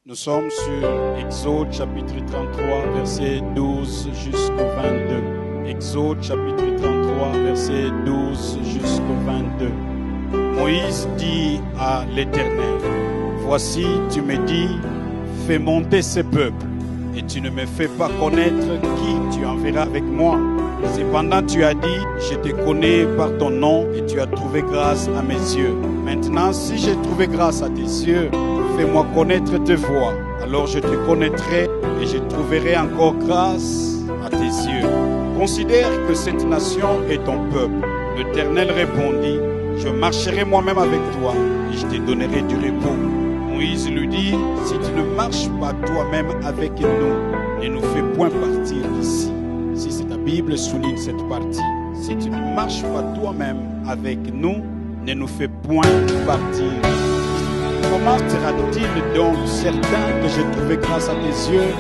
Nous sommes sur Exode chapitre 33, verset 12 jusqu'au 22. Exode chapitre 33, verset 12 jusqu'au 22. Moïse dit à l'Éternel, « Voici, tu me dis, fais monter ce peuple, et tu ne me fais pas connaître qui tu enverras avec moi. Cependant, tu as dit, je te connais par ton nom, et tu as trouvé grâce à mes yeux. Maintenant, si j'ai trouvé grâce à tes yeux, fais-moi connaître tes voies. Alors je te connaîtrai et je trouverai encore grâce à tes yeux. Considère que cette nation est ton peuple. » L'Éternel répondit, « Je marcherai moi-même avec toi et je te donnerai du repos. » Moïse lui dit, « Si tu ne marches pas toi-même avec nous, ne nous fais point partir d'ici. » Si c'est ta Bible, souligne cette partie. « Si tu ne marches pas toi-même avec nous, ne nous fais point partir d'ici. » Comment sera-t-il donc certain que j'ai trouvé grâce à tes yeux,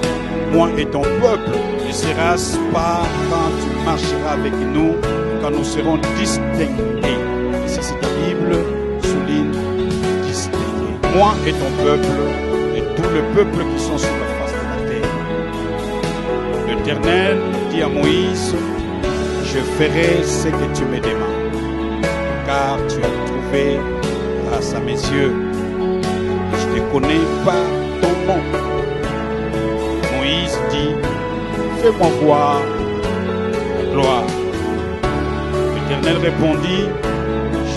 moi et ton peuple? Ne sera-ce pas quand tu marcheras avec nous, quand nous serons distingués? Ici c'est ta Bible, souligne distingués. Moi et ton peuple, et tout le peuple qui sont sur la face de la terre. L'Éternel dit à Moïse, je ferai ce que tu me demandes, car tu as trouvé grâce à mes yeux. Je ne connais pas ton nom. Moïse dit, fais-moi voir la gloire. L'Éternel répondit,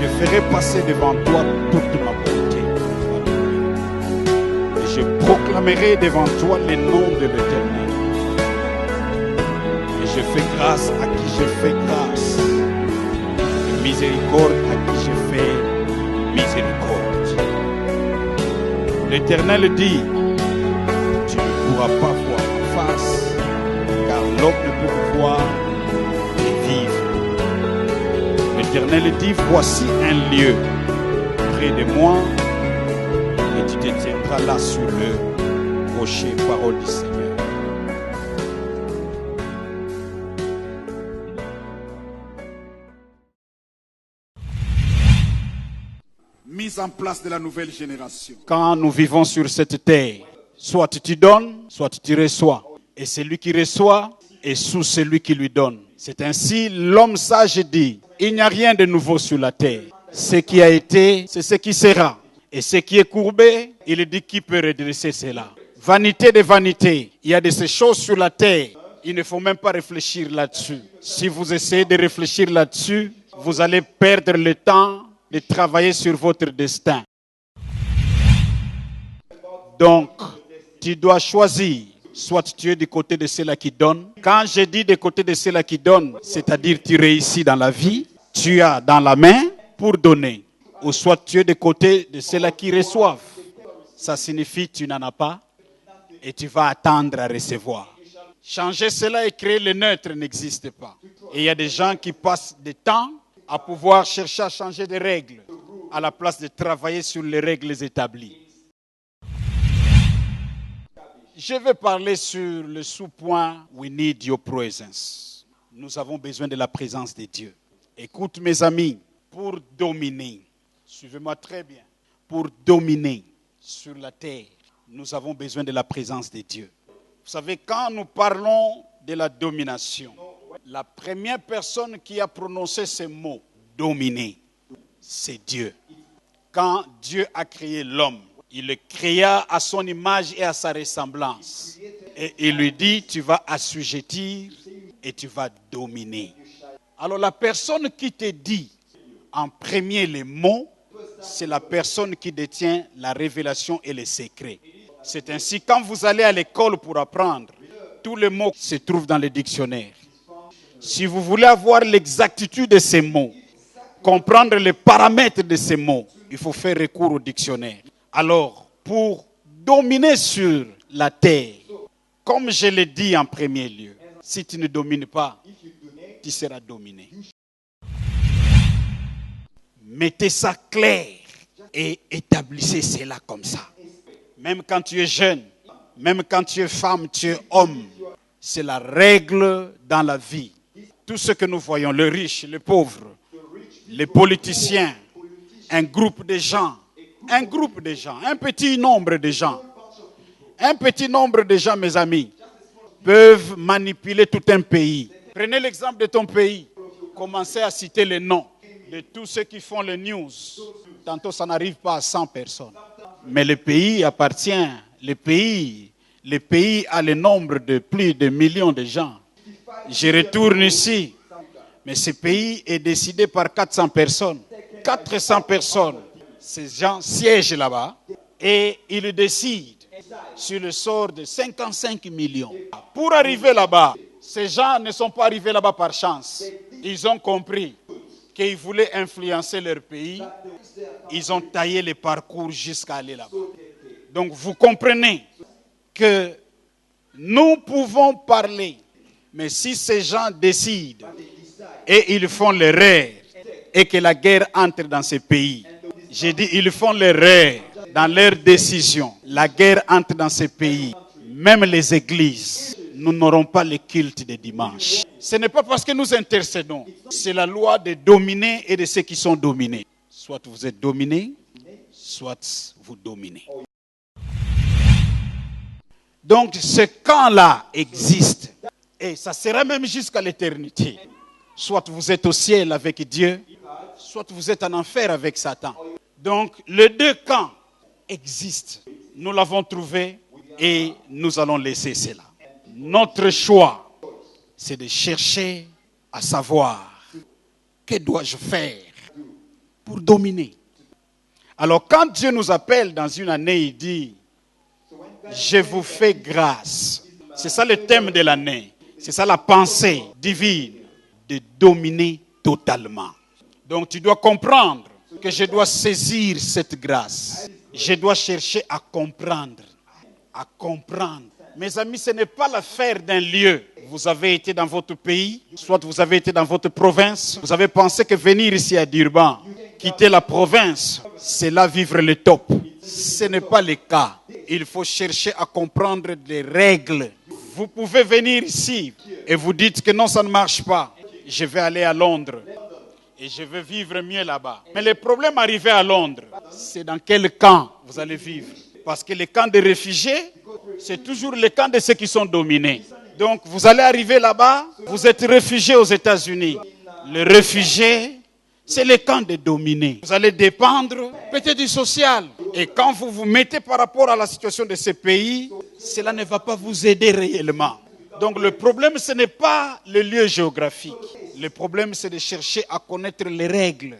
je ferai passer devant toi toute ma bonté. Et je proclamerai devant toi les noms de l'Éternel. Et je fais grâce à qui je fais grâce. Et miséricorde à qui je fais miséricorde. L'Éternel dit, tu ne pourras pas voir ma face, car l'homme ne peut me voir et vivre. L'Éternel dit, voici un lieu près de moi, et tu te tiendras là sur le rocher, parole du Seigneur. Mise en place de la nouvelle génération. Quand nous vivons sur cette terre, soit tu donnes, soit tu reçois. Et celui qui reçoit est sous celui qui lui donne. C'est ainsi, l'homme sage dit, il n'y a rien de nouveau sur la terre. Ce qui a été, c'est ce qui sera. Et ce qui est courbé, il dit qui peut redresser cela. Vanité de vanité, il y a de ces choses sur la terre. Il ne faut même pas réfléchir là-dessus. Si vous essayez de réfléchir là-dessus, vous allez perdre le temps de travailler sur votre destin. Donc, tu dois choisir. Soit tu es du côté de ceux-là qui donnent. Quand je dis du côté de ceux-là qui donnent, c'est-à-dire tu réussis dans la vie, tu as dans la main pour donner. Ou soit tu es du côté de ceux-là qui reçoivent. Ça signifie que tu n'en as pas et tu vas attendre à recevoir. Changer cela et créer le neutre n'existe pas. Et il y a des gens qui passent du temps à pouvoir chercher à changer des règles, à la place de travailler sur les règles établies. Je vais parler sur le sous-point « We need your presence ». Nous avons besoin de la présence de Dieu. Écoute mes amis, pour dominer, suivez-moi très bien, pour dominer sur la terre, nous avons besoin de la présence de Dieu. Vous savez, quand nous parlons de la domination, la première personne qui a prononcé ce mot, dominer, c'est Dieu. Quand Dieu a créé l'homme, il le créa à son image et à sa ressemblance. Et il lui dit, tu vas assujettir et tu vas dominer. Alors la personne qui te dit en premier les mots, c'est la personne qui détient la révélation et les secrets. C'est ainsi, quand vous allez à l'école pour apprendre, tous les mots se trouvent dans le dictionnaire. Si vous voulez avoir l'exactitude de ces mots, comprendre les paramètres de ces mots, il faut faire recours au dictionnaire. Alors, pour dominer sur la terre, comme je l'ai dit en premier lieu, si tu ne domines pas, tu seras dominé. Mettez ça clair et établissez cela comme ça. Même quand tu es jeune, même quand tu es femme, tu es homme, c'est la règle dans la vie. Tout ce que nous voyons, les riches, les pauvres, les politiciens, un groupe de gens, un petit nombre de gens, Un petit nombre de gens, mes amis, peuvent manipuler tout un pays. Prenez l'exemple de ton pays. Commencez à citer les noms de tous ceux qui font les news. Tantôt, ça n'arrive pas à 100 personnes. Mais le pays appartient, le pays a le nombre de plus de millions de gens. Je retourne ici. Mais ce pays est décidé par 400 personnes. 400 personnes. Ces gens siègent là-bas et ils décident sur le sort de 55 millions. Pour arriver là-bas, ces gens ne sont pas arrivés là-bas par chance. Ils ont compris qu'ils voulaient influencer leur pays. Ils ont taillé les parcours jusqu'à aller là-bas. Donc vous comprenez que nous pouvons parler, mais si ces gens décident et ils font l'erreur et que la guerre entre dans ces pays, j'ai dit ils font l'erreur dans leurs décisions, la guerre entre dans ces pays, même les églises, nous n'aurons pas le culte de dimanche. Ce n'est pas parce que nous intercédons, c'est la loi de dominer et de ceux qui sont dominés. Soit vous êtes dominés, soit vous dominez. Donc ce camp-là existe et ça sera même jusqu'à l'éternité. Soit vous êtes au ciel avec Dieu, soit vous êtes en enfer avec Satan. Donc les deux camps existent. Nous l'avons trouvé et nous allons laisser cela. Notre choix, c'est de chercher à savoir que dois-je faire pour dominer. Alors quand Dieu nous appelle dans une année, il dit « Je vous fais grâce ». C'est ça le thème de l'année. C'est ça la pensée divine, de dominer totalement. Donc tu dois comprendre que je dois saisir cette grâce. Je dois chercher à comprendre. À comprendre. Mes amis, ce n'est pas l'affaire d'un lieu. Vous avez été dans votre pays, soit vous avez été dans votre province. Vous avez pensé que venir ici à Durban, quitter la province, c'est là vivre le top. Ce n'est pas le cas. Il faut chercher à comprendre les règles. Vous pouvez venir ici et vous dites que non, ça ne marche pas. Je vais aller à Londres et je vais vivre mieux là-bas. Mais le problème arrivé à Londres, c'est dans quel camp vous allez vivre. Parce que le camp des réfugiés, c'est toujours le camp de ceux qui sont dominés. Donc vous allez arriver là-bas, vous êtes réfugié aux États-Unis. Le réfugié, c'est le camp des dominés. Vous allez dépendre peut-être du social. Et quand vous vous mettez par rapport à la situation de ces pays, cela ne va pas vous aider réellement. Donc le problème, ce n'est pas le lieu géographique. Le problème, c'est de chercher à connaître les règles.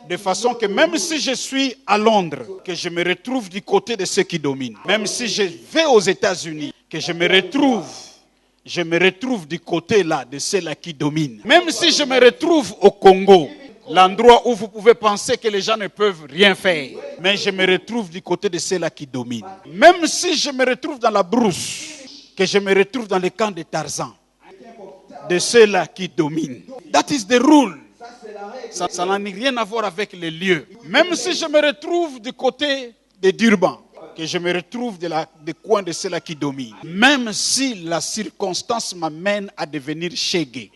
De façon que même si je suis à Londres, que je me retrouve du côté de ceux qui dominent. Même si je vais aux États-Unis, que je me retrouve du côté là de ceux-là qui dominent. Même si je me retrouve au Congo, l'endroit où vous pouvez penser que les gens ne peuvent rien faire. Mais je me retrouve du côté de ceux-là qui dominent. Même si je me retrouve dans la brousse, que je me retrouve dans le camp de Tarzan, de ceux-là qui dominent. That is the rule. Ça n'a rien à voir avec les lieux. Même si je me retrouve du côté de Durban, que je me retrouve des coins de ceux-là qui dominent. Même si la circonstance m'amène à devenir Shege.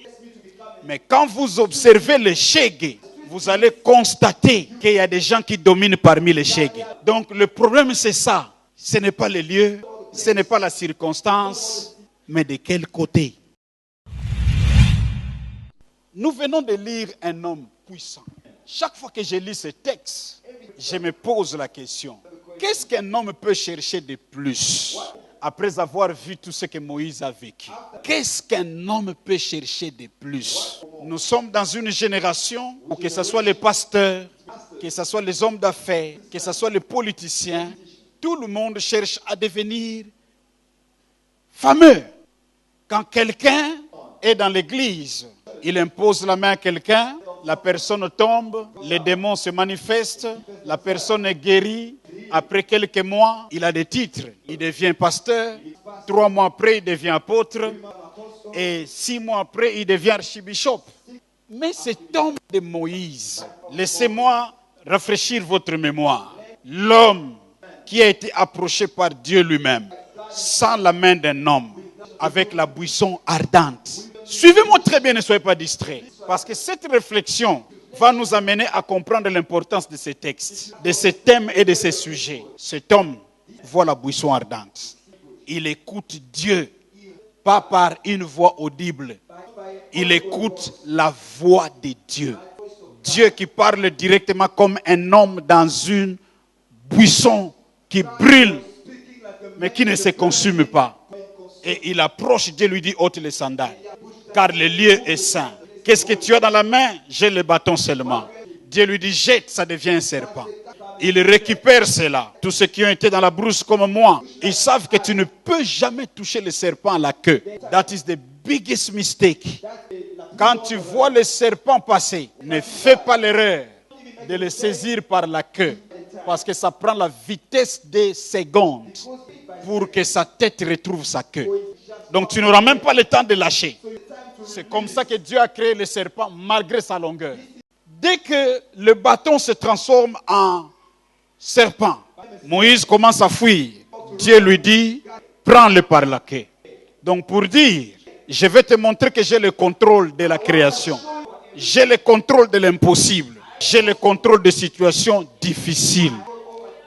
Mais quand vous observez les Shege, vous allez constater qu'il y a des gens qui dominent parmi les Shege. Donc le problème c'est ça. Ce n'est pas les lieux, ce n'est pas la circonstance, mais de quel côté? Nous venons de lire un homme puissant. Chaque fois que je lis ce texte, je me pose la question. Qu'est-ce qu'un homme peut chercher de plus après avoir vu tout ce que Moïse a vécu? Qu'est-ce qu'un homme peut chercher de plus? Nous sommes dans une génération où que ce soit les pasteurs, que ce soit les hommes d'affaires, que ce soit les politiciens, tout le monde cherche à devenir fameux. Quand quelqu'un est dans l'église, il impose la main à quelqu'un, la personne tombe, les démons se manifestent, la personne est guérie. Après quelques mois, il a des titres. Il devient pasteur. 3 mois après, il devient apôtre. Et 6 mois après, il devient archibishop. Mais cet homme de Moïse, laissez-moi rafraîchir votre mémoire. L'homme qui a été approché par Dieu lui-même, sans la main d'un homme, avec la buisson ardente. Suivez-moi très bien, ne soyez pas distraits. Parce que cette réflexion va nous amener à comprendre l'importance de ces textes, de ces thèmes et de ces sujets. Cet homme voit la buisson ardente. il écoute Dieu, pas par une voix audible. Il écoute la voix de Dieu. Dieu qui parle directement comme un homme dans une buisson qui brûle, mais qui ne se consume pas. Et il approche Dieu, lui dit, ôte les sandales, car le lieu est saint. Qu'est-ce que tu as dans la main? J'ai le bâton seulement. Dieu lui dit, jette, ça devient un serpent. Il récupère cela. Tous ceux qui ont été dans la brousse comme moi, ils savent que tu ne peux jamais toucher le serpent à la queue. That is the biggest mistake. Quand tu vois le serpent passer, ne fais pas l'erreur de le saisir par la queue. Parce que ça prend la vitesse des secondes pour que sa tête retrouve sa queue. Donc tu n'auras même pas le temps de lâcher. C'est comme ça que Dieu a créé le serpent malgré sa longueur. Dès que le bâton se transforme en serpent, Moïse commence à fuir. Dieu lui dit, prends-le par la queue. Donc pour dire, je vais te montrer que j'ai le contrôle de la création. J'ai le contrôle de l'impossible. J'ai le contrôle des situations difficiles.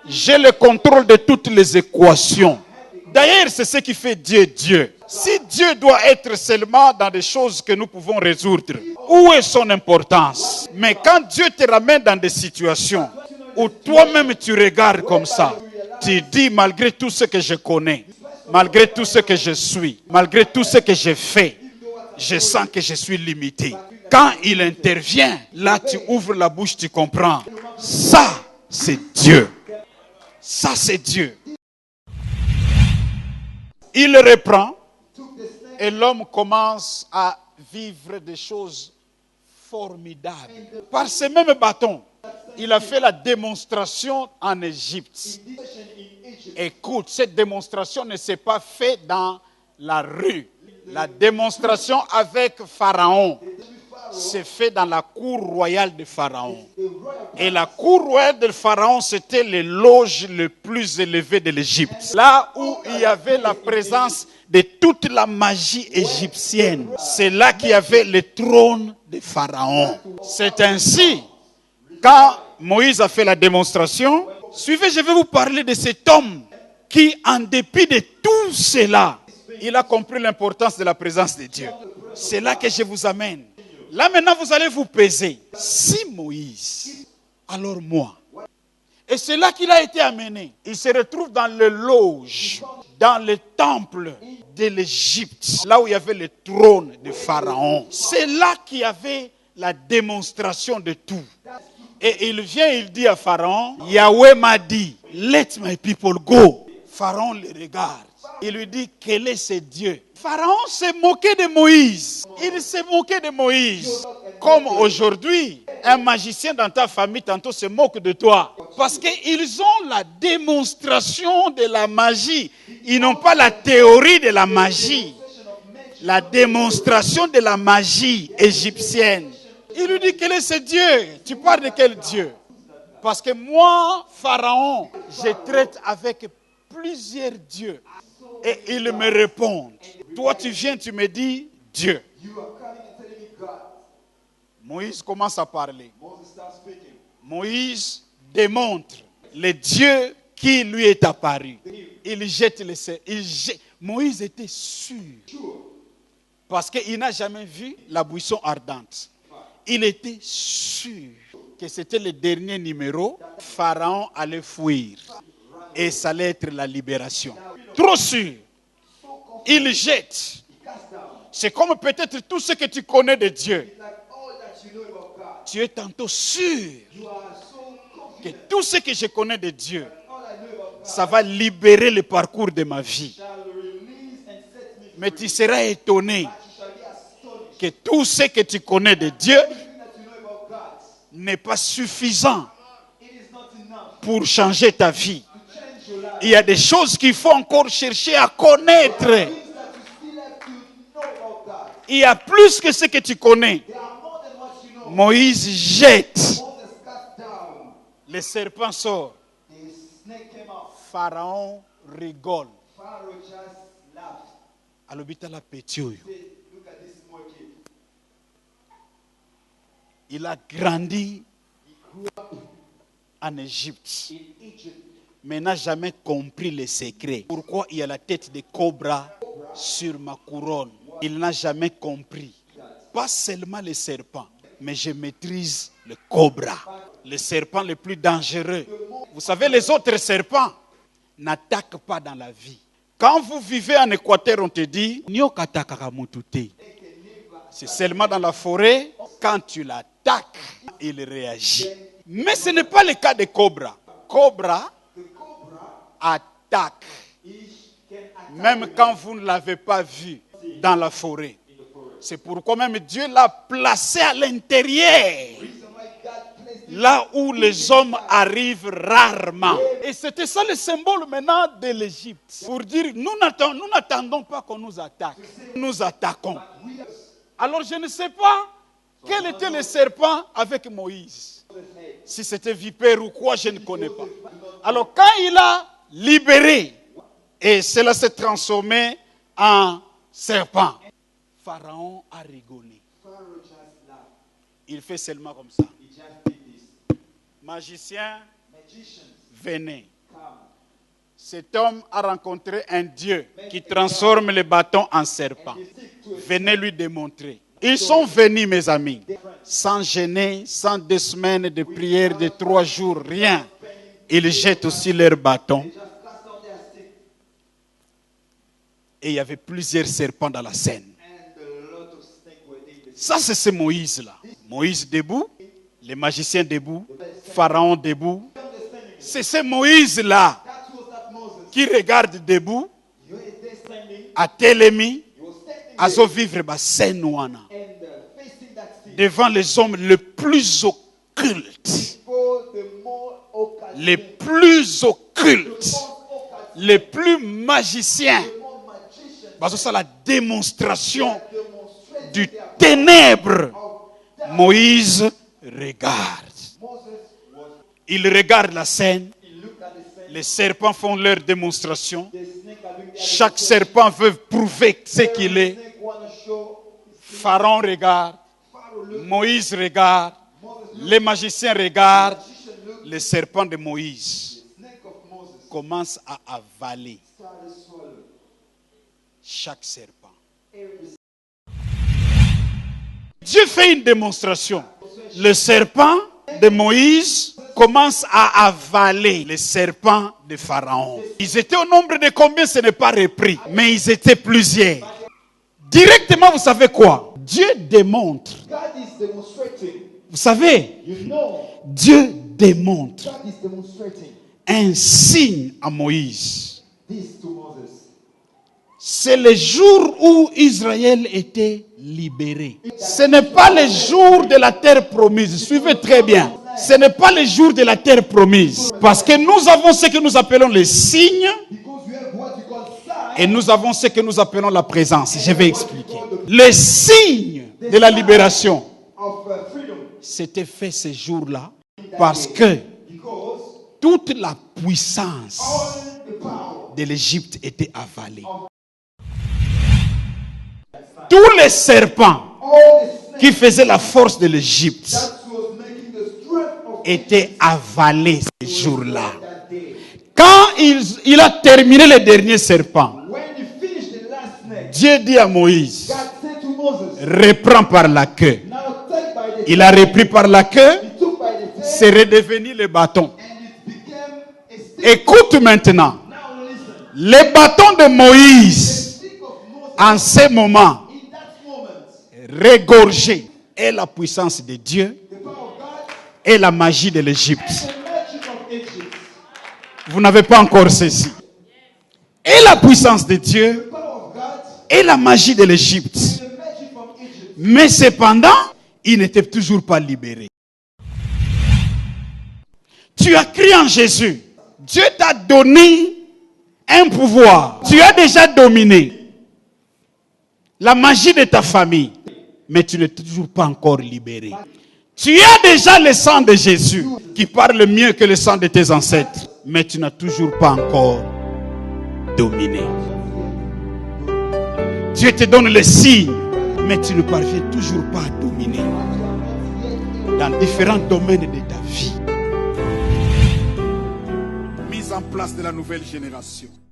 J'ai le contrôle de toutes les équations. D'ailleurs, c'est ce qui fait Dieu, Dieu. Si Dieu doit être seulement dans des choses que nous pouvons résoudre, où est son importance? Mais quand Dieu te ramène dans des situations où toi-même tu regardes comme ça, tu dis, malgré tout ce que je connais, malgré tout ce que je suis, malgré tout ce que j'ai fait, je sens que je suis limité. Quand il intervient, là tu ouvres la bouche, tu comprends. Ça, c'est Dieu. Ça, c'est Dieu. Il le reprend et l'homme commence à vivre des choses formidables. Par ce même bâton, il a fait la démonstration en Égypte. Écoute, cette démonstration ne s'est pas faite dans la rue. La démonstration avec Pharaon s'est faite dans la cour royale de Pharaon. Et la cour royale de Pharaon, c'était les loges les plus élevées de l'Égypte. Là où il y avait la présence de toute la magie égyptienne. C'est là qu'il y avait le trône de Pharaon. C'est ainsi, quand Moïse a fait la démonstration, suivez, je vais vous parler de cet homme qui, en dépit de tout cela, il a compris l'importance de la présence de Dieu. C'est là que je vous amène. Là maintenant, vous allez vous peser. Si Moïse, alors moi. Et c'est là qu'il a été amené. Il se retrouve dans le loge, dans le temple de l'Égypte, là où il y avait le trône de Pharaon. C'est là qu'il y avait la démonstration de tout. Et il vient, il dit à Pharaon, Yahweh m'a dit, let my people go. Pharaon le regarde. Il lui dit, quel est ce Dieu? Pharaon s'est moqué de Moïse. Il s'est moqué de Moïse. Comme aujourd'hui, un magicien dans ta famille tantôt se moque de toi. Parce qu'ils ont la démonstration de la magie. Ils n'ont pas la théorie de la magie. La démonstration de la magie égyptienne. Il lui dit, quel est ce Dieu? Tu parles de quel Dieu? Parce que moi, Pharaon, je traite avec plusieurs dieux. Et ils me répondent. Toi, tu viens, tu me dis Dieu. Moïse commence à parler. Moïse démontre le Dieu qui lui est apparu. Il jette le cerf. Moïse était sûr. Parce qu'il n'a jamais vu la buisson ardente. Il était sûr que c'était le dernier numéro. Pharaon allait fuir. Et ça allait être la libération. Trop sûr. Il jette. C'est comme peut-être tout ce que tu connais de Dieu. Tu es tantôt sûr que tout ce que je connais de Dieu, ça va libérer le parcours de ma vie. Mais tu seras étonné que tout ce que tu connais de Dieu n'est pas suffisant pour changer ta vie. Il y a des choses qu'il faut encore chercher à connaître. Il y a plus que ce que tu connais. Moïse jette. Le serpent sort. Pharaon rigole. Il a grandi en Égypte. mais n'a jamais compris le secret. Pourquoi il y a la tête de cobra sur ma couronne? Il n'a jamais compris. Pas seulement les serpents, mais je maîtrise le cobra, le serpent le plus dangereux. Vous savez, les autres serpents n'attaquent pas dans la vie. Quand vous vivez en Équateur, on te dit, c'est seulement dans la forêt, quand tu l'attaques, il réagit. Mais ce n'est pas le cas de cobra. Cobra attaque, même quand vous ne l'avez pas vu dans la forêt. C'est pourquoi même Dieu l'a placé à l'intérieur, là où les hommes arrivent rarement. Et c'était ça le symbole maintenant de l'Égypte. Pour dire, nous n'attendons pas qu'on nous attaque. Nous attaquons. Alors je ne sais pas quel était le serpent avec Moïse. Si c'était vipère ou quoi, je ne connais pas. Alors quand il a libéré, et cela s'est transformé en serpent, Pharaon a rigolé. Il fait seulement comme ça. Magicien, venez. Cet homme a rencontré un Dieu qui transforme les bâtons en serpents. Venez lui démontrer. Ils sont venus, mes amis, sans gêner, sans 2 semaines de prière, de 3 jours, rien. Ils jettent aussi leurs bâtons. Et il y avait plusieurs serpents dans la scène. Ça, c'est ce Moïse-là. Moïse debout, les magiciens debout, Pharaon debout. C'est ce Moïse-là qui regarde debout, à Télémi, à vivre la scène devant les hommes les plus occultes. Les plus occultes. Les plus magiciens. C'est la démonstration du ténèbre. Moïse regarde. Il regarde la scène. Les serpents font leur démonstration. Chaque serpent veut prouver ce qu'il est. Pharaon regarde. Moïse regarde. Les magiciens regardent. Les serpents de Moïse commencent à avaler chaque serpent. Dieu fait une démonstration. Le serpent de Moïse commence à avaler les serpents de Pharaon. Ils étaient au nombre de combien, ce n'est pas repris, mais ils étaient plusieurs. Directement, vous savez quoi? Dieu démontre. Vous savez, Dieu démontre un signe à Moïse. C'est le jour où Israël était libéré. Ce n'est pas le jour de la terre promise. Suivez très bien. Ce n'est pas le jour de la terre promise. Parce que nous avons ce que nous appelons les signes. Et nous avons ce que nous appelons la présence. Je vais expliquer. Les signes de la libération, c'était fait ce jour-là. Parce que toute la puissance de l'Égypte était avalée. Tous les serpents qui faisaient la force de l'Égypte étaient avalés ce jour-là. Quand il a terminé le dernier serpent, Dieu dit à Moïse, reprends par la queue. Il a repris par la queue, c'est redevenu le bâton. Écoute maintenant, le bâton de Moïse, en ce moment, regorgé, est la puissance de Dieu et la magie de l'Égypte. Vous n'avez pas encore ceci. Et la puissance de Dieu et la magie de l'Égypte. Mais cependant, il n'était toujours pas libéré. Tu as cru en Jésus. Dieu t'a donné un pouvoir. Tu as déjà dominé la magie de ta famille. Mais tu n'es toujours pas encore libéré. Tu as déjà le sang de Jésus qui parle mieux que le sang de tes ancêtres. Mais tu n'as toujours pas encore dominé. Dieu te donne le signe, mais tu ne parviens toujours pas à dominer dans différents domaines de ta vie. Mise en place de la nouvelle génération.